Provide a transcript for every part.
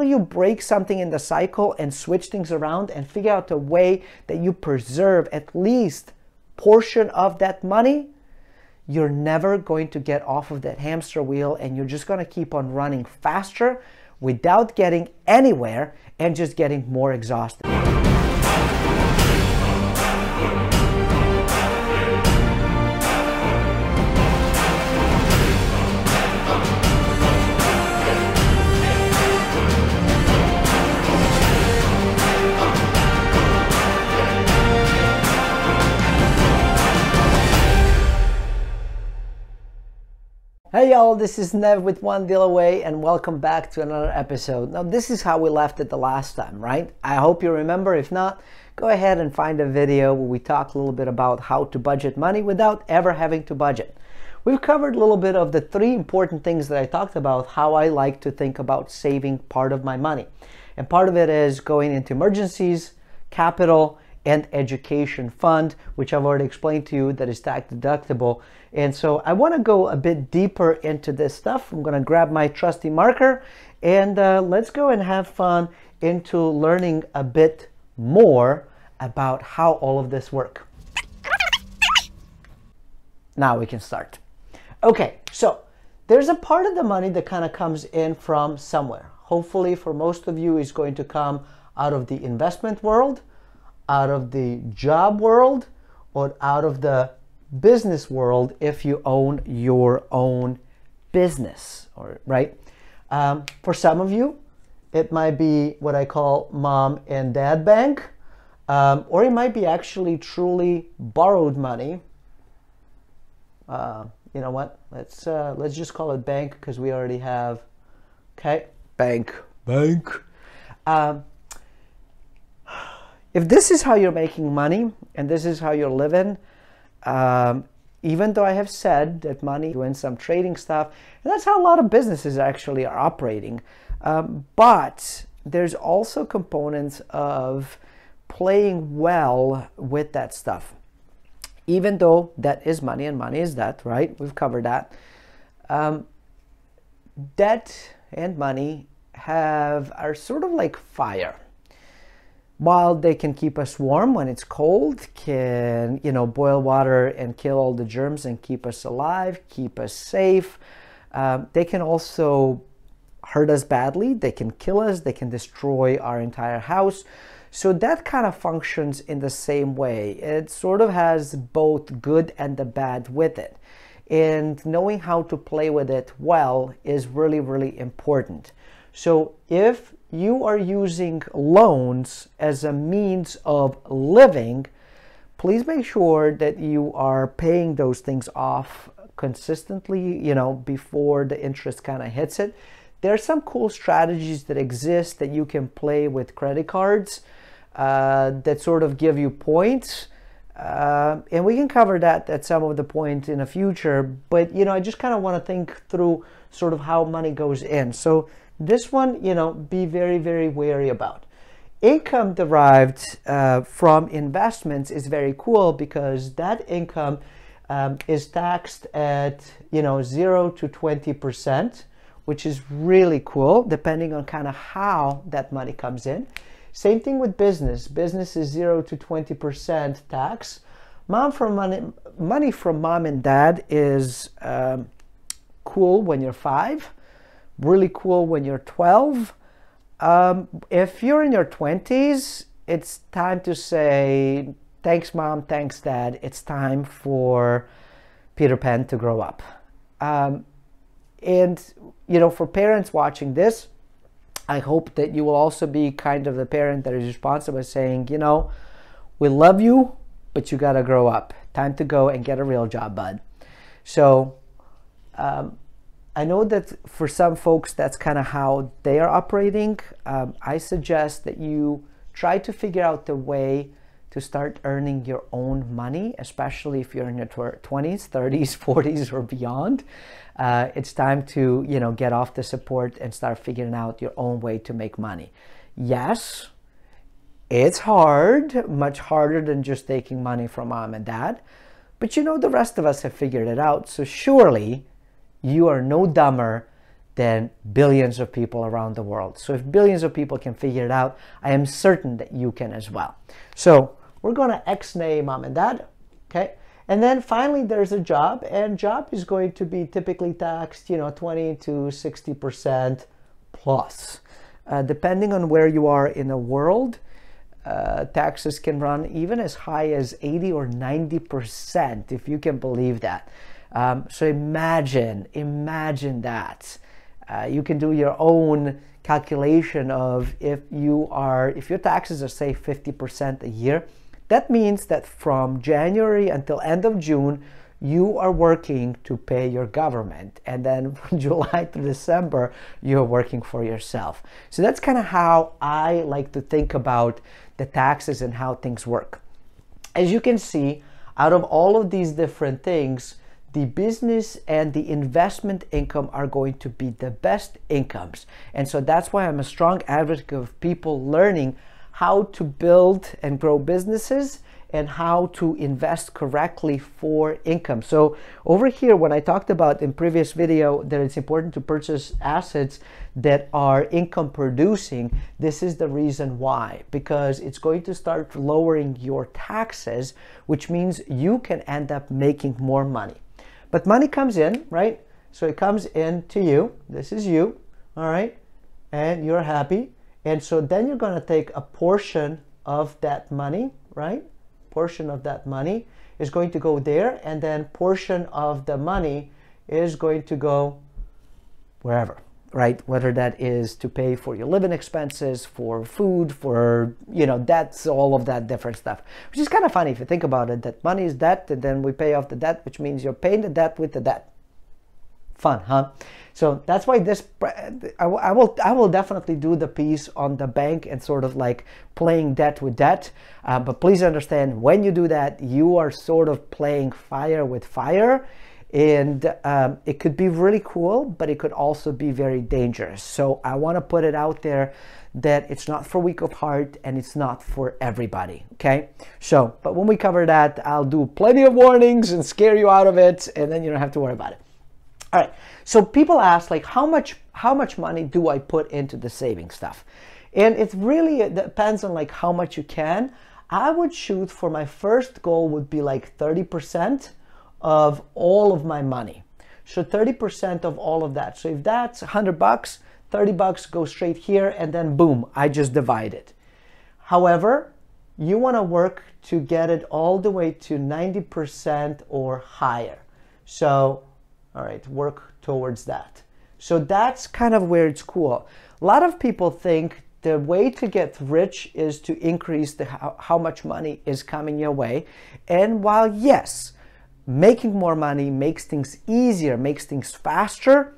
until you break something in the cycle and switch things around and figure out a way that you preserve at least portion of that money, you're never going to get off of that hamster wheel, and you're just going to keep on running faster without getting anywhere and just getting more exhausted. Hey y'all, this is Nev with One Deal Away, and welcome back to another episode. Now this is how we left it the last time, right? I hope you remember. If not, go ahead and find a video where we talk a little bit about how to budget money without ever having to budget. We've covered a little bit of the three important things that I talked about, how I like to think about saving part of my money. And part of it is going into emergencies, capital, and education fund, which I've already explained to you that is tax deductible. And so I want to go a bit deeper into this stuff. I'm going to grab my trusty marker and let's go and have fun into learning a bit more about how all of this works. Now we can start. Okay, so there's a part of the money that kind of comes in from somewhere. Hopefully for most of you is going to come out of the investment world, out of the job world, or out of the business world if you own your own business, or right? For some of you, it might be what I call mom and dad bank, or it might be actually truly borrowed money. You know what? Let's just call it bank because we already have. Okay, bank. If this is how you're making money and this is how you're living, even though I have said that money doing some trading stuff, and that's how a lot of businesses actually are operating, but there's also components of playing well with that stuff. Even though that is money and money is debt, right? We've covered that. Debt and money are sort of like fire. While they can keep us warm when it's cold, can, boil water and kill all the germs and keep us alive, keep us safe, they can also hurt us badly. They can kill us. They can destroy our entire house. So that kind of functions in the same way. It sort of has both good and the bad with it. And knowing how to play with it well is really, really important. So if you are using loans as a means of living, please make sure that you are paying those things off consistently, before the interest kind of hits it. There are some cool strategies that exist that you can play with credit cards that sort of give you points. And we can cover that at some of the points in the future. But, I just kind of want to think through sort of how money goes in. So this one, be very, very wary about. Income derived from investments is very cool because that income is taxed at, 0 to 20%, which is really cool, depending on kind of how that money comes in. Same thing with business. Business is 0 to 20% tax. Money from mom and dad is cool when you're 5. Really cool when you're 12. If you're in your 20s, it's time to say, thanks mom, thanks dad. It's time for Peter Pan to grow up. And, for parents watching this, I hope that you will also be kind of the parent that is responsible, saying, we love you, but you got to grow up. Time to go and get a real job, bud. So, I know that for some folks, that's kind of how they are operating. I suggest that you try to figure out the way to start earning your own money, especially if you're in your 20s, 30s, 40s, or beyond. It's time to, get off the support and start figuring out your own way to make money. Yes, it's hard, much harder than just taking money from mom and dad. But the rest of us have figured it out. So surely you are no dumber than billions of people around the world. So if billions of people can figure it out, I am certain that you can as well. So we're going to ex-nay mom and dad, okay? And then finally there's a job, and job is going to be typically taxed, 20 to 60% plus. Depending on where you are in the world, taxes can run even as high as 80 or 90%, if you can believe that. So imagine that. You can do your own calculation of if your taxes are, say, 50% a year, that means that from January until end of June, you are working to pay your government. And then from July to December, you're working for yourself. So that's kind of how I like to think about the taxes and how things work. As you can see, out of all of these different things, the business and the investment income are going to be the best incomes. And so that's why I'm a strong advocate of people learning how to build and grow businesses and how to invest correctly for income. So over here, when I talked about in previous video that it's important to purchase assets that are income producing, this is the reason why, because it's going to start lowering your taxes, which means you can end up making more money. But money comes in, right? So it comes in to you. This is you, all right? And you're happy. And so then you're going to take a portion of that money, right? Portion of that money is going to go there, and then portion of the money is going to go wherever, right? Whether that is to pay for your living expenses, for food, for, debts, all of that different stuff. Which is kind of funny if you think about it, that money is debt, and then we pay off the debt, which means you're paying the debt with the debt. Fun, huh? So that's why this, I will definitely do the piece on the bank and sort of like playing debt with debt. But please understand, when you do that, you are sort of playing fire with fire. And it could be really cool, but it could also be very dangerous. So I want to put it out there that it's not for weak of heart and it's not for everybody, okay? So, but when we cover that, I'll do plenty of warnings and scare you out of it, and then you don't have to worry about it. All right, so people ask, like, how much money do I put into the saving stuff? And it really depends on like how much you can. I would shoot for, my first goal would be like 30% of all of my money. So 30% of all of that. So if that's $100, 30 bucks goes straight here, and then boom, I just divide it. However, you want to work to get it all the way to 90% or higher. So, all right, work towards that. So that's kind of where it's cool. A lot of people think the way to get rich is to increase how much money is coming your way. And while yes, making more money makes things easier, makes things faster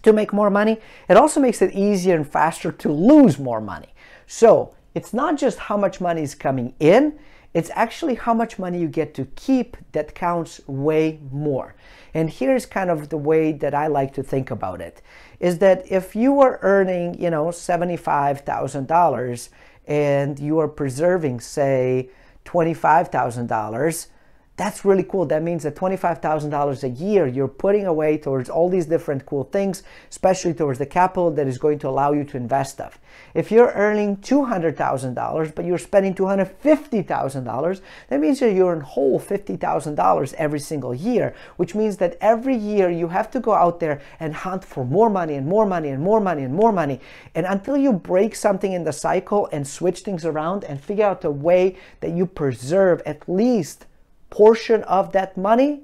to make more money, it also makes it easier and faster to lose more money. So it's not just how much money is coming in, it's actually how much money you get to keep that counts way more. And here's kind of the way that I like to think about it, is that if you are earning, $75,000 and you are preserving, say, $25,000, that's really cool. That means that $25,000 a year you're putting away towards all these different cool things, especially towards the capital that is going to allow you to invest stuff. If you're earning $200,000 but you're spending $250,000, that means that you're in whole $50,000 every single year, which means that every year you have to go out there and hunt for more money and more money and more money and more money. And until you break something in the cycle and switch things around and figure out a way that you preserve at least portion of that money,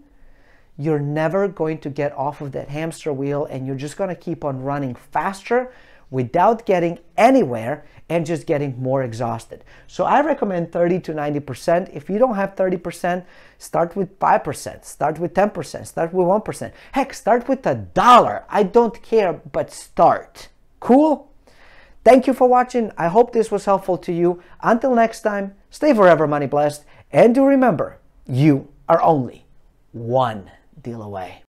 you're never going to get off of that hamster wheel, and you're just going to keep on running faster without getting anywhere and just getting more exhausted. So I recommend 30 to 90%. If you don't have 30%, start with 5%, start with 10%, start with 1%. Heck, start with $1. I don't care, but start. Cool? Thank you for watching. I hope this was helpful to you. Until next time, stay forever money blessed, and do remember, you are only one deal away.